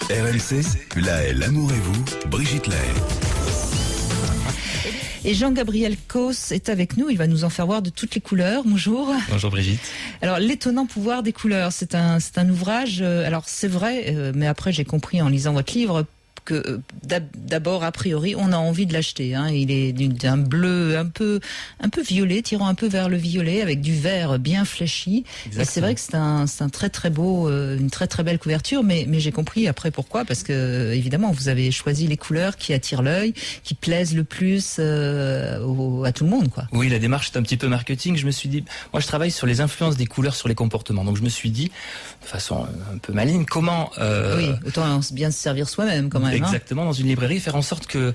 RMC, Laël, l'amour et vous, Brigitte Laël. Et Jean-Gabriel Causse est avec nous, il va nous en faire voir de toutes les couleurs. Bonjour. Bonjour Brigitte. Alors, l'étonnant pouvoir des couleurs, c'est un ouvrage, alors c'est vrai, mais après j'ai compris en lisant votre livre que d'abord, a priori, on a envie de l'acheter. Hein. Il est d'un bleu un peu violet, tirant un peu vers le violet, avec du vert bien fléchi. Exactement. Et c'est vrai que c'est un très très beau, une très très belle couverture, mais j'ai compris après pourquoi, parce que évidemment vous avez choisi les couleurs qui attirent l'œil, qui plaisent le plus à tout le monde, quoi. Oui, la démarche est un petit peu marketing. Je me suis dit, moi je travaille sur les influences des couleurs sur les comportements, donc je me suis dit, de façon un peu maligne, comment oui, autant bien se servir soi-même quand même. Exactement, dans une librairie, faire en sorte que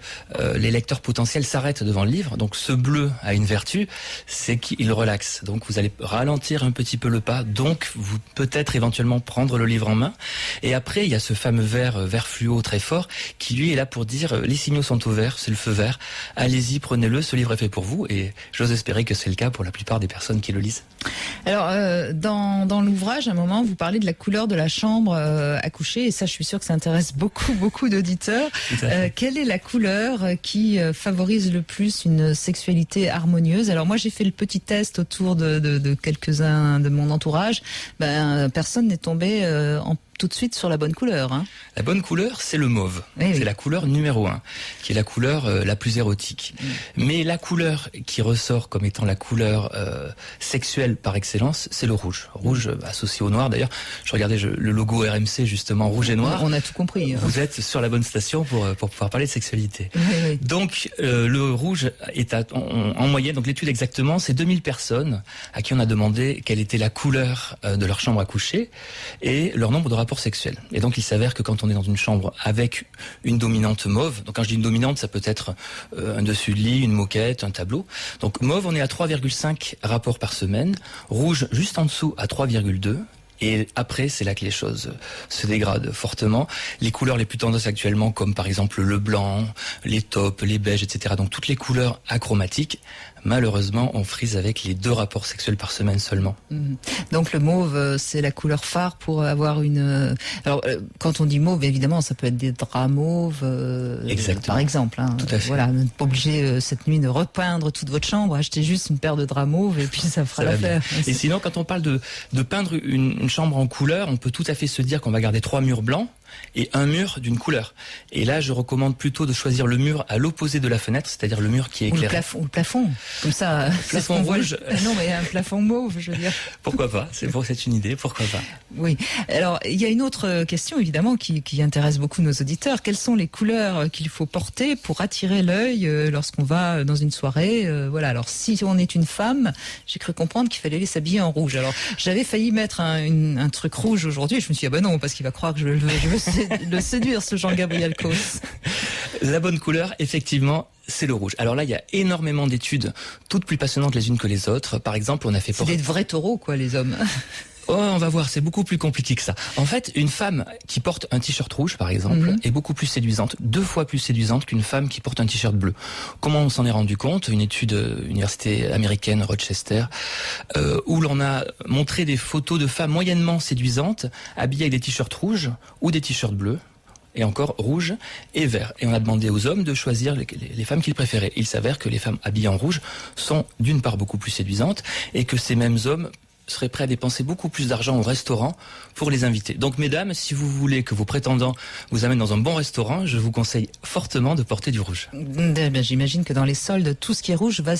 les lecteurs potentiels s'arrêtent devant le livre. Donc ce bleu a une vertu, c'est qu'il relaxe. Donc vous allez ralentir un petit peu le pas, donc vous peut-être éventuellement prendre le livre en main. Et après, il y a ce fameux vert fluo très fort, qui lui est là pour dire, les signaux sont au vert, c'est le feu vert, allez-y, prenez-le, ce livre est fait pour vous. Et j'ose espérer que c'est le cas pour la plupart des personnes qui le lisent. Alors, dans l'ouvrage, à un moment, vous parlez de la couleur de la chambre à coucher, et ça, je suis sûre que ça intéresse beaucoup d'auditeurs. Quelle est la couleur qui favorise le plus une sexualité harmonieuse? Alors moi, j'ai fait le petit test autour de quelques-uns de mon entourage. Personne n'est tombé tout de suite sur la bonne couleur. Hein. La bonne couleur, c'est le mauve. Oui. C'est la couleur numéro 1, qui est la couleur la plus érotique. Mais la couleur qui ressort comme étant la couleur sexuelle par excellence, c'est le rouge. Rouge associé au noir. D'ailleurs, je regardais le logo RMC, justement, rouge et noir. On a tout compris. Vous êtes sur la bonne station pour pouvoir parler de sexualité. Oui. Donc, le rouge est en moyenne, donc l'étude exactement, c'est 2000 personnes à qui on a demandé quelle était la couleur de leur chambre à coucher et leur nombre de rapports sexuels. Et donc il s'avère que quand on est dans une chambre avec une dominante mauve, donc quand je dis une dominante, ça peut être un dessus de lit, une moquette, un tableau. Donc mauve, on est à 3,5 rapports par semaine, rouge juste en dessous à 3,2. Et après, c'est là que les choses se dégradent fortement. Les couleurs les plus tendances actuellement, comme par exemple le blanc, les taupes, les beiges, etc. Donc toutes les couleurs achromatiques, malheureusement, on frise avec les 2 rapports sexuels par semaine seulement. Donc le mauve, c'est la couleur phare pour avoir une... Alors, quand on dit mauve, évidemment, ça peut être des draps mauves, par exemple. Hein. Tout à fait. Voilà, vous n'êtes pas obligé cette nuit de repeindre toute votre chambre, achetez juste une paire de draps mauves et puis ça fera l'affaire. Et sinon, quand on parle de peindre une chambre en couleur, on peut tout à fait se dire qu'on va garder 3 murs blancs et un mur d'une couleur. Et là, je recommande plutôt de choisir le mur à l'opposé de la fenêtre, c'est-à-dire le mur qui est éclairé. Ou le plafond. Comme ça, plafond rouge. Non, mais un plafond mauve, je veux dire. Pourquoi pas? C'est une idée, pourquoi pas? Oui. Alors, il y a une autre question, évidemment, qui intéresse beaucoup nos auditeurs. Quelles sont les couleurs qu'il faut porter pour attirer l'œil lorsqu'on va dans une soirée? Voilà. Alors, si on est une femme, j'ai cru comprendre qu'il fallait s'habiller en rouge. Alors, j'avais failli mettre un truc rouge aujourd'hui. Je me suis dit, non, parce qu'il va croire que je veux le séduire, ce Jean-Gabriel Causse. La bonne couleur, effectivement, c'est le rouge. Alors là, il y a énormément d'études, toutes plus passionnantes les unes que les autres. Par exemple, on a fait... C'est des vrais taureaux, quoi, les hommes. Oh, on va voir, c'est beaucoup plus compliqué que ça. En fait, une femme qui porte un t-shirt rouge, par exemple, est beaucoup plus séduisante, 2 fois plus séduisante qu'une femme qui porte un t-shirt bleu. Comment on s'en est rendu compte? Une étude université américaine, Rochester, où l'on a montré des photos de femmes moyennement séduisantes, habillées avec des t-shirts rouges ou des t-shirts bleus. Et encore rouge et vert. Et on a demandé aux hommes de choisir les femmes qu'ils préféraient. Il s'avère que les femmes habillées en rouge sont d'une part beaucoup plus séduisantes et que ces mêmes hommes seraient prêts à dépenser beaucoup plus d'argent au restaurant pour les inviter. Donc mesdames, si vous voulez que vos prétendants vous amènent dans un bon restaurant, je vous conseille fortement de porter du rouge. J'imagine que dans les soldes, tout ce qui est rouge va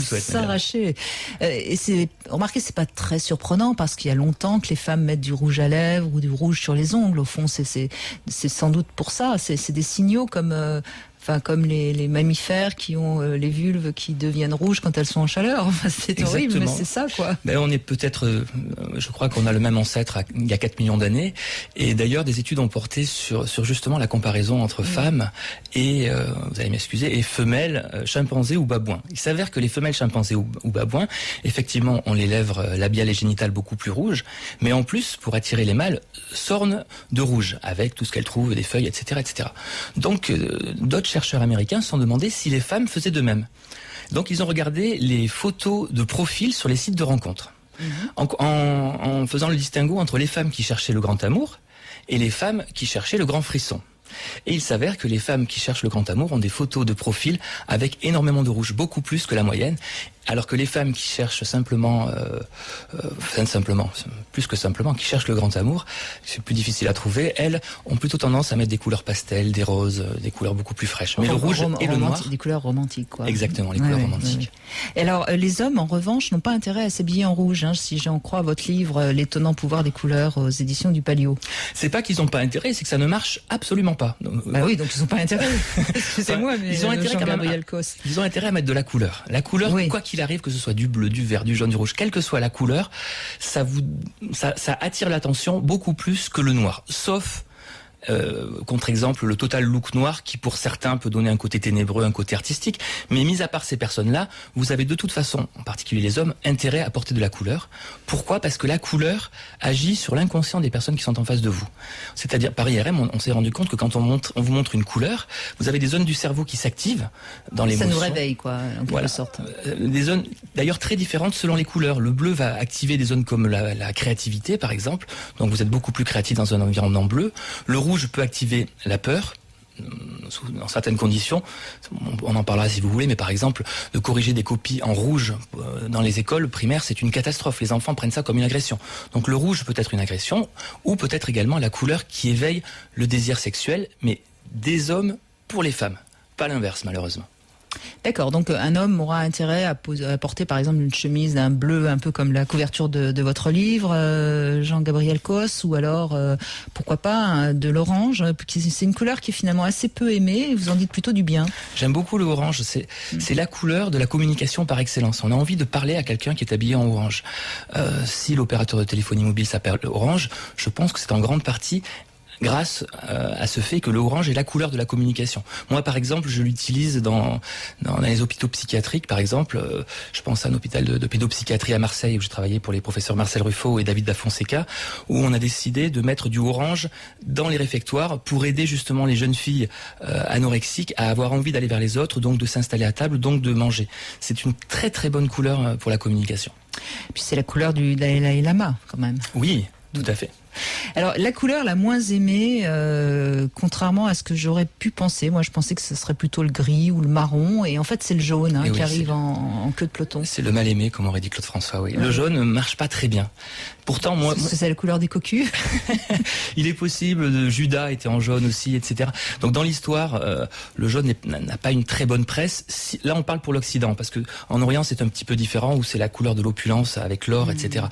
s'arracher. Et remarquez, c'est pas très surprenant parce qu'il y a longtemps que les femmes mettent du rouge à lèvres ou du rouge sur les ongles. Au fond, c'est sans doute pour ça. C'est des signaux comme les mammifères qui ont les vulves qui deviennent rouges quand elles sont en chaleur. C'est horrible, mais c'est ça, quoi. Mais on est peut-être, je crois qu'on a le même ancêtre il y a 4 millions d'années. Et d'ailleurs, des études ont porté sur justement la comparaison entre femmes et, vous allez m'excuser, et femelles chimpanzés ou babouins. Il s'avère que les femelles chimpanzés ou babouins, effectivement, ont les lèvres labiales et génitales beaucoup plus rouges, mais en plus, pour attirer les mâles, s'ornent de rouge, avec tout ce qu'elles trouvent, des feuilles, etc., etc. Donc, d'autres chercheurs américains se sont demandé si les femmes faisaient de même. Donc ils ont regardé les photos de profil sur les sites de rencontres, en faisant le distinguo entre les femmes qui cherchaient le grand amour et les femmes qui cherchaient le grand frisson. Et il s'avère que les femmes qui cherchent le grand amour ont des photos de profil avec énormément de rouge, beaucoup plus que la moyenne. Alors que les femmes qui cherchent plus que simplement, qui cherchent le grand amour, c'est plus difficile à trouver, elles ont plutôt tendance à mettre des couleurs pastel, des roses, des couleurs beaucoup plus fraîches. Mais le rouge et le noir... Des couleurs romantiques, quoi. Exactement, les couleurs romantiques. Et alors, les hommes, en revanche, n'ont pas intérêt à s'habiller en rouge, hein, si j'en crois votre livre, L'étonnant pouvoir des couleurs, aux éditions du Palio. C'est pas qu'ils n'ont pas intérêt, c'est que ça ne marche absolument pas. Bah oui, donc ils n'ont pas intérêt. Excusez-moi, mais ils ont intérêt quand même. Ils ont intérêt à mettre de la couleur. La couleur, quoi qu'il arrive, que ce soit du bleu, du vert, du jaune, du rouge, quelle que soit la couleur, ça attire l'attention beaucoup plus que le noir. Sauf contre-exemple, le total look noir qui pour certains peut donner un côté ténébreux, un côté artistique. Mais mis à part ces personnes-là, vous avez de toute façon, en particulier les hommes, intérêt à porter de la couleur. Pourquoi ? Parce que la couleur agit sur l'inconscient des personnes qui sont en face de vous. C'est-à-dire, par IRM, on s'est rendu compte que quand on vous montre une couleur, vous avez des zones du cerveau qui s'activent dans l'émotion. Ça nous réveille, quoi, en quelque sorte. Des zones, d'ailleurs, très différentes selon les couleurs. Le bleu va activer des zones comme la créativité, par exemple. Donc, vous êtes beaucoup plus créatif dans un environnement bleu. Le rouge peut activer la peur dans certaines conditions. On en parlera si vous voulez, mais par exemple, de corriger des copies en rouge dans les écoles primaires, c'est une catastrophe. Les enfants prennent ça comme une agression. Donc le rouge peut être une agression, ou peut-être également la couleur qui éveille le désir sexuel, mais des hommes pour les femmes, pas l'inverse malheureusement. D'accord, donc un homme aura intérêt à porter par exemple une chemise d'un bleu un peu comme la couverture de votre livre, Jean-Gabriel Cos, ou alors pourquoi pas de l'orange. C'est une couleur qui est finalement assez peu aimée, vous en dites plutôt du bien. J'aime beaucoup le orange, c'est la couleur de la communication par excellence. On a envie de parler à quelqu'un qui est habillé en orange. Si l'opérateur de téléphonie mobile s'appelle Orange, je pense que c'est en grande partie grâce à ce fait que l'orange est la couleur de la communication. Moi, par exemple, je l'utilise dans les hôpitaux psychiatriques, par exemple. Je pense à un hôpital de pédopsychiatrie à Marseille, où j'ai travaillé pour les professeurs Marcel Ruffo et David da Fonseca, où on a décidé de mettre du orange dans les réfectoires pour aider justement les jeunes filles anorexiques à avoir envie d'aller vers les autres, donc de s'installer à table, donc de manger. C'est une très très bonne couleur pour la communication. Puis c'est la couleur du Dalai Lama, quand même. Oui, tout à fait. Alors, la couleur la moins aimée, contrairement à ce que j'aurais pu penser, moi je pensais que ce serait plutôt le gris ou le marron, et en fait c'est le jaune qui arrive en queue de peloton. C'est le mal aimé, comme aurait dit Claude François, oui. Le jaune ne marche pas très bien. Pourtant, moi... C'est la couleur des cocus. Il est possible, Judas était en jaune aussi, etc. Donc dans l'histoire, le jaune n'a pas une très bonne presse. Là, on parle pour l'Occident, parce que en Orient, c'est un petit peu différent, où c'est la couleur de l'opulence avec l'or, etc.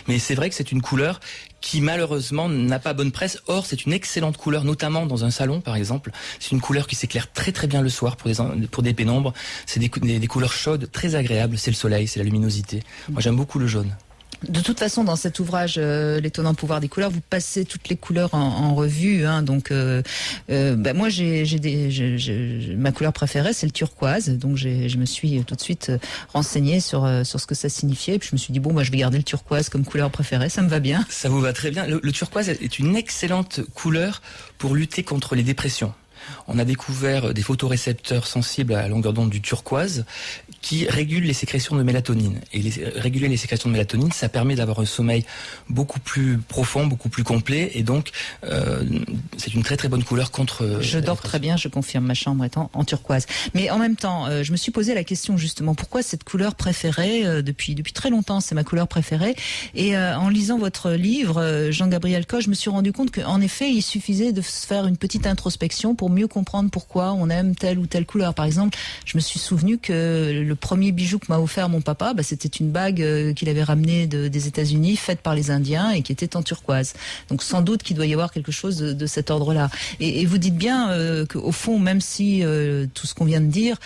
Mais c'est vrai que c'est une couleur qui malheureusement n'a pas bonne presse. Or, c'est une excellente couleur, notamment dans un salon, par exemple. C'est une couleur qui s'éclaire très très bien le soir pour des pénombres. C'est des couleurs chaudes, très agréables. C'est le soleil, c'est la luminosité. Moi, j'aime beaucoup le jaune. De toute façon, dans cet ouvrage, L'étonnant pouvoir des couleurs, vous passez toutes les couleurs en revue. Donc, moi, ma couleur préférée, c'est le turquoise. Donc, je me suis tout de suite renseignée sur ce que ça signifiait. Et puis, je me suis dit, je vais garder le turquoise comme couleur préférée. Ça me va bien. Ça vous va très bien. Le turquoise est une excellente couleur pour lutter contre les dépressions. On a découvert des photorécepteurs sensibles à la longueur d'onde du turquoise qui régulent les sécrétions de mélatonine. Et réguler les sécrétions de mélatonine, ça permet d'avoir un sommeil beaucoup plus profond, beaucoup plus complet. Et donc, c'est une très très bonne couleur contre... Je dors très bien, je confirme, ma chambre étant en turquoise. Mais en même temps, je me suis posé la question justement, pourquoi cette couleur préférée depuis très longtemps, c'est ma couleur préférée. Et en lisant votre livre, Jean-Gabriel Cos, je me suis rendu compte qu'en effet, il suffisait de se faire une petite introspection pour mieux comprendre pourquoi on aime telle ou telle couleur. Par exemple, je me suis souvenu que le premier bijou que m'a offert mon papa, c'était une bague qu'il avait ramenée des États-Unis, faite par les Indiens et qui était en turquoise. Donc sans doute qu'il doit y avoir quelque chose de cet ordre-là. Et vous dites bien qu'au fond, même si tout ce qu'on vient de dire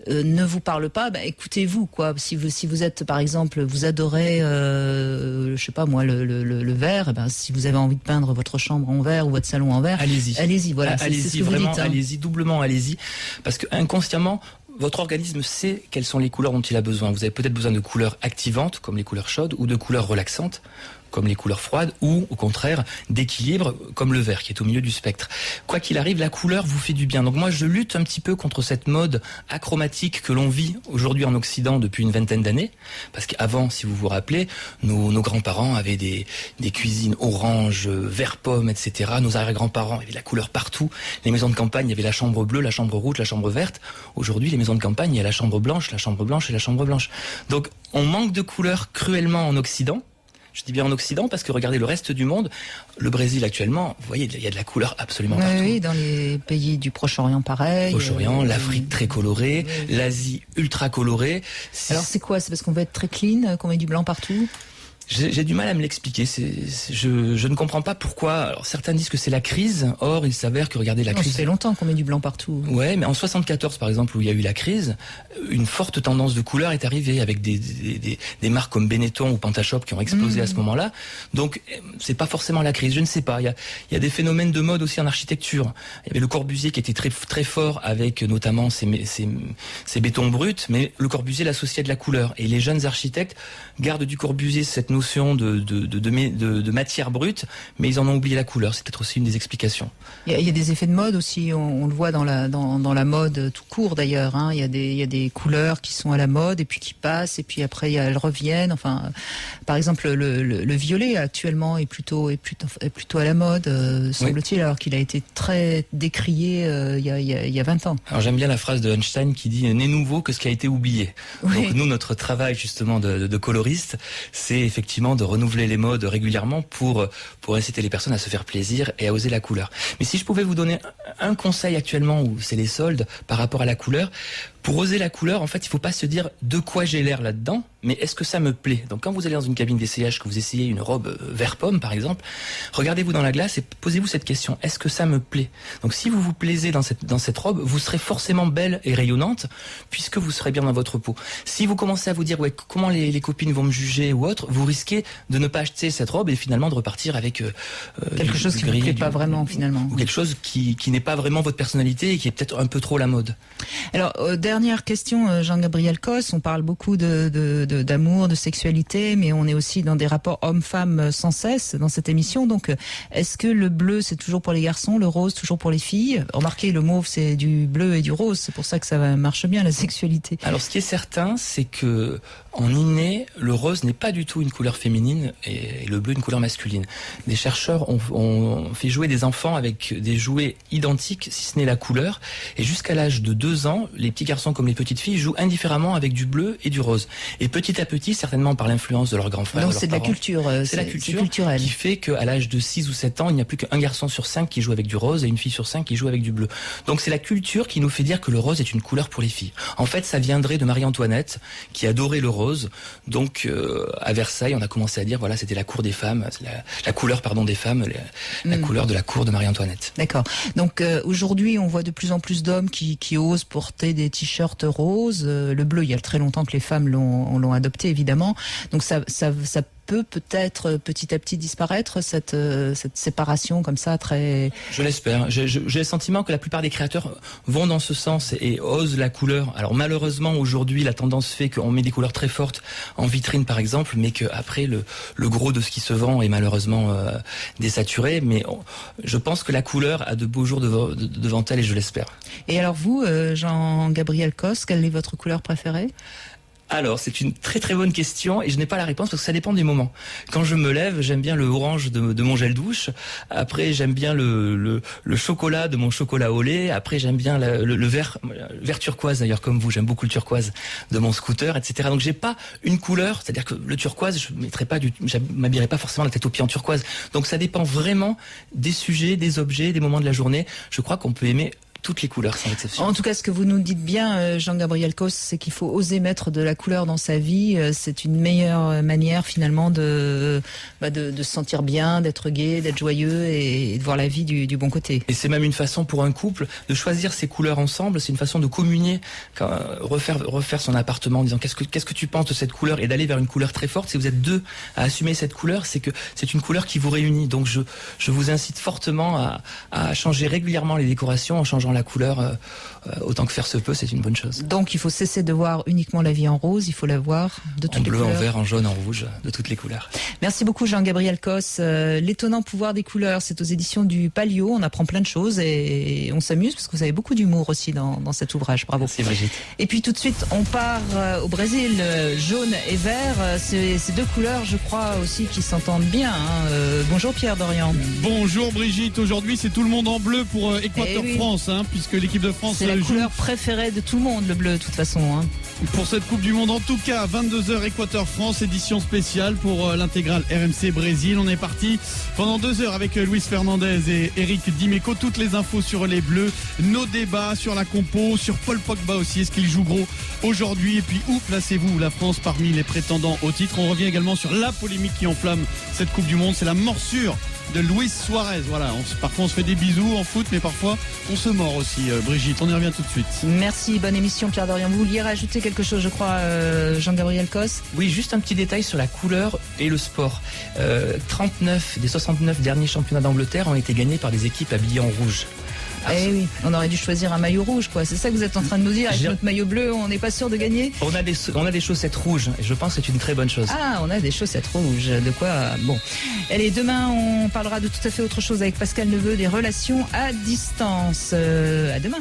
ne vous parle pas, écoutez-vous, quoi. Si vous êtes, par exemple, vous adorez, je sais pas moi, le vert, si vous avez envie de peindre votre chambre en vert ou votre salon en vert, allez-y, voilà. Allez-y, vraiment, allez-y, doublement allez-y, parce que inconsciemment, votre organisme sait quelles sont les couleurs dont il a besoin. Vous avez peut-être besoin de couleurs activantes, comme les couleurs chaudes, ou de couleurs relaxantes, comme les couleurs froides, ou au contraire d'équilibre, comme le vert qui est au milieu du spectre. Quoi qu'il arrive, la couleur vous fait du bien. Donc moi, je lutte un petit peu contre cette mode achromatique que l'on vit aujourd'hui en Occident depuis une vingtaine d'années, parce qu'avant, si vous vous rappelez, nos grands-parents avaient des cuisines orange, vert pomme, etc. Nos arrière-grands-parents avaient de la couleur partout. Les maisons de campagne, il y avait la chambre bleue, la chambre rouge, la chambre verte. Aujourd'hui, les maisons de campagne, il y a la chambre blanche et la chambre blanche. Donc, on manque de couleurs cruellement en Occident. Je dis bien en Occident parce que regardez le reste du monde, le Brésil actuellement, vous voyez, il y a de la couleur absolument partout. Oui, dans les pays du Proche-Orient pareil. Proche-Orient, l'Afrique très colorée, l'Asie ultra colorée. Alors c'est quoi? C'est parce qu'on veut être très clean, qu'on met du blanc partout? J'ai du mal à me l'expliquer. Je ne comprends pas pourquoi. Alors certains disent que c'est la crise. Or, il s'avère que regardez la crise. Ça fait longtemps qu'on met du blanc partout. Ouais, mais en 74 par exemple, où il y a eu la crise, une forte tendance de couleur est arrivée avec des marques comme Benetton ou Pantashop qui ont explosé à ce moment-là. Donc c'est pas forcément la crise. Je ne sais pas. Il y a des phénomènes de mode aussi en architecture. Il y avait le Corbusier qui était très très fort avec notamment ses bétons bruts, mais le Corbusier l'associait de la couleur. Et les jeunes architectes gardent du Corbusier cette notion de matière brute, mais ils en ont oublié la couleur. C'est peut-être aussi une des explications. Il y a des effets de mode aussi. On le voit dans la mode tout court d'ailleurs. Hein. Il y a des couleurs qui sont à la mode et puis qui passent et puis après elles reviennent. Enfin, par exemple, le violet actuellement est plutôt à la mode, semble-t-il, alors qu'il a été très décrié il y a 20 ans. Alors j'aime bien la phrase de Einstein qui dit « n'est nouveau que ce qui a été oublié ». Oui. Donc nous, notre travail justement de coloriste, c'est effectivement de renouveler les modes régulièrement pour inciter les personnes à se faire plaisir et à oser la couleur. Mais si je pouvais vous donner un conseil actuellement où c'est les soldes par rapport à la couleur, pour oser la couleur, en fait, il faut pas se dire de quoi j'ai l'air là-dedans, mais est-ce que ça me plaît? Donc quand vous allez dans une cabine d'essayage, que vous essayez une robe vert pomme par exemple, regardez-vous dans la glace et posez-vous cette question, est-ce que ça me plaît? Donc si vous vous plaisez dans cette robe, vous serez forcément belle et rayonnante puisque vous serez bien dans votre peau. Si vous commencez à vous dire comment les copines vont me juger ou autre, vous risquez de ne pas acheter cette robe et finalement de repartir avec quelque chose qui ne vous plaît pas vraiment finalement. Ou quelque chose qui n'est pas vraiment votre personnalité et qui est peut-être un peu trop la mode. Alors dernière question, Jean-Gabriel Cos, on parle beaucoup d'amour, de sexualité, mais on est aussi dans des rapports hommes-femmes sans cesse dans cette émission. Donc, est-ce que le bleu, c'est toujours pour les garçons, le rose, toujours pour les filles? Remarquez, le mauve, c'est du bleu et du rose. C'est pour ça que ça marche bien, la sexualité. Alors, ce qui est certain, c'est que en inné, le rose n'est pas du tout une couleur féminine et le bleu une couleur masculine. Des chercheurs ont fait jouer des enfants avec des jouets identiques, si ce n'est la couleur. Et jusqu'à l'âge de 2 ans, les petits garçons comme les petites filles jouent indifféremment avec du bleu et du rose. Et petit à petit, certainement par l'influence de leurs grands frères. Donc c'est de la culture. C'est la culture culturelle qui fait qu'à l'âge de 6 ou 7 ans, il n'y a plus qu'un garçon sur 5 qui joue avec du rose et une fille sur 5 qui joue avec du bleu. Donc c'est la culture qui nous fait dire que le rose est une couleur pour les filles. En fait, ça viendrait de Marie-Antoinette qui adorait le rose. Donc à Versailles, on a commencé à dire voilà, c'était la cour des femmes, la couleur des femmes, la couleur de la cour de Marie-Antoinette. D'accord. Donc aujourd'hui, on voit de plus en plus d'hommes qui osent porter des t-shirts roses. Le bleu, il y a très longtemps que les femmes l'ont adopté, évidemment. Donc ça peut peut-être petit à petit disparaître, cette séparation comme ça très... Je l'espère. J'ai le sentiment que la plupart des créateurs vont dans ce sens et osent la couleur. Alors malheureusement aujourd'hui la tendance fait qu'on met des couleurs très fortes en vitrine par exemple, mais qu'après le gros de ce qui se vend est malheureusement désaturé. Mais je pense que la couleur a de beaux jours devant elle et je l'espère. Et alors vous, Jean-Gabriel Cos, quelle est votre couleur préférée ? Alors, c'est une très très bonne question et je n'ai pas la réponse parce que ça dépend du moment. Quand je me lève, j'aime bien le orange de mon gel douche. Après, j'aime bien le chocolat de mon chocolat au lait. Après, j'aime bien le vert turquoise d'ailleurs comme vous. J'aime beaucoup le turquoise de mon scooter, etc. Donc, j'ai pas une couleur. C'est-à-dire que le turquoise, je m'habillerai pas forcément la tête aux pieds en turquoise. Donc, ça dépend vraiment des sujets, des objets, des moments de la journée. Je crois qu'on peut aimer toutes les couleurs sans exception. En tout cas, ce que vous nous dites bien, Jean-Gabriel Cos, c'est qu'il faut oser mettre de la couleur dans sa vie. C'est une meilleure manière finalement de se sentir bien, d'être gai, d'être joyeux et de voir la vie du bon côté. Et c'est même une façon pour un couple de choisir ses couleurs ensemble. C'est une façon de communier, refaire son appartement en disant qu'est-ce que tu penses de cette couleur et d'aller vers une couleur très forte. Si vous êtes deux à assumer cette couleur, c'est que c'est une couleur qui vous réunit. Donc je vous incite fortement à changer régulièrement les décorations en changeant changeant la couleur autant que faire se peut, c'est une bonne chose. Donc il faut cesser de voir uniquement la vie en rose, il faut la voir de toutes En les bleu, couleurs. en vert, en jaune, en rouge, de toutes les couleurs. Merci beaucoup Jean-Gabriel Cos. L'étonnant pouvoir des couleurs, c'est aux éditions du Palio. On apprend plein de choses et on s'amuse parce que vous avez beaucoup d'humour aussi dans cet ouvrage. Bravo. Merci Brigitte. Et puis tout de suite, on part au Brésil, jaune et vert. C'est ces deux couleurs, je crois aussi, qui s'entendent bien. Bonjour Pierre Dorian. Bonjour Brigitte, aujourd'hui c'est tout le monde en bleu pour Équateur-France, puisque l'équipe de France c'est la joue couleur préférée de tout le monde, le bleu de toute façon. pour cette Coupe du Monde. En tout cas, 22h Équateur-France, édition spéciale pour l'intégrale RMC Brésil. On est parti pendant 2 heures avec Luis Fernandez et Eric Dimeco. Toutes les infos sur les Bleus, nos débats sur la compo, sur Paul Pogba aussi. Est-ce qu'il joue gros aujourd'hui? Et puis où placez-vous la France parmi les prétendants au titre? On revient également sur la polémique qui enflamme cette Coupe du Monde. C'est la morsure de Luis Suarez. Voilà, parfois on se fait des bisous en foot, mais parfois on se mord aussi. Brigitte, on y revient tout de suite. Merci, bonne émission Pierre Dorian. Vous vouliez rajouter quelque chose, je crois, Jean-Gabriel Cos? Oui, juste un petit détail sur la couleur et le sport. 39 des 69 derniers championnats d'Angleterre ont été gagnés par des équipes habillées en rouge. Eh oui, on aurait dû choisir un maillot rouge, quoi. C'est ça que vous êtes en train de nous dire. Avec J'ai- notre maillot bleu, on n'est pas sûr de gagner. On a des chaussettes rouges et je pense que c'est une très bonne chose. Ah, on a des chaussettes rouges. De quoi? Bon. Allez, demain, on parlera de tout à fait autre chose avec Pascal Neveu, des relations à distance. À demain.